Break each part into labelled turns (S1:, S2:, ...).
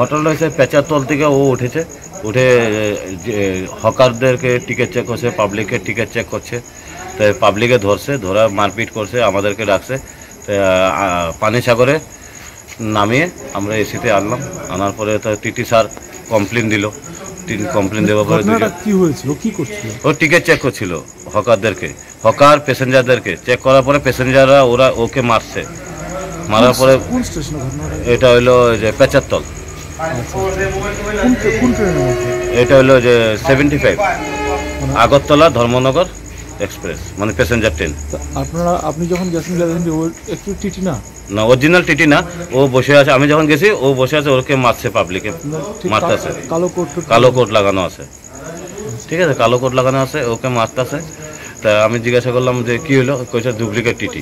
S1: ঘটনাটা হচ্ছে পেঁচাতল থেকে ও উঠেছে, উঠে হকারদেরকে টিকিট চেক করছে, পাবলিকের টিকিট চেক করছে। তো পাবলিকে ধরছে, ধরা মারপিট করছে, আমাদেরকে ডাকছে। তো পানিসাগরে নামিয়ে আমরা এসিতে আনলাম। আনার পরে তো টিটি স্যার কমপ্লেন দিল। কমপ্লেন দেওয়ার পরে
S2: কি হয়েছিল, কি করছিল?
S1: ও টিকিট চেক করছিল হকারদেরকে, হকার প্যাসেঞ্জারদেরকে চেক করার পরে প্যাসেঞ্জাররা ওকে মারছে। মারার পরে
S2: কোন স্টেশনে ঘটনাটা?
S1: এটা হইলো যে পেঁচাতল।
S2: কোন ট্রেনের মধ্যে?
S1: এটা হলো যে 75 আগরতলা ধর্মনগর এক্সপ্রেস, মানে প্যাসেঞ্জার ট্রেন।
S2: আপনি যখন গেছেন একটু টিটি না?
S1: না, অরিজিনাল টিটি না। ও বসে আছে, আমি যখন গেছি ও বসে আছে, ওকে মারছে, পাবলিকে মারতেছে। কালো কোট লাগানো আছে, ঠিক আছে, কালো কোট লাগানো আছে, ওকে মারতেছে। তা আমি জিজ্ঞাসা করলাম যে কি হলো, কইছে ডুপ্লিকেট টিটি।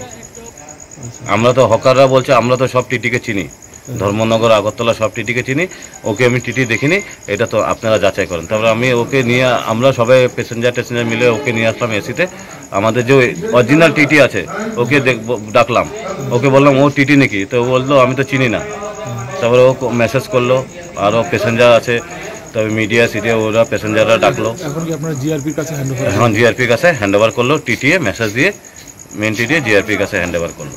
S1: আমরা তো হকাররা বলছে আমরা তো সব টিটিকে চিনি, ধর্মনগর আগরতলা সব টিটিকে চিনি, ওকে আমি টিটি দেখিনি, এটা তো আপনারা যাচাই করেন। তারপরে আমি ওকে নিয়ে, আমরা সবাই প্যাসেঞ্জার মিলে ওকে নিয়ে আসলাম এসিতে। আমাদের যে অরিজিনাল টিটি আছে ওকে ডাকলাম, ওকে বললাম ও টিটি নাকি, তো ও বললো আমি তো চিনি না। তারপরে ও মেসেজ করলো, আরও প্যাসেঞ্জার আছে, তবে মিডিয়া সিডিয়া ওরা প্যাসেঞ্জাররা ডাকলো।
S2: এখন কি আপনারা জিআরপির কাছে হ্যান্ড ওভার?
S1: এখন জিআরপির কাছে হ্যান্ড ওভার করলো, টিটিএ মেসেজ দিয়ে মেন টিটিএ জিআরপির কাছে হ্যান্ড ওভার করলো।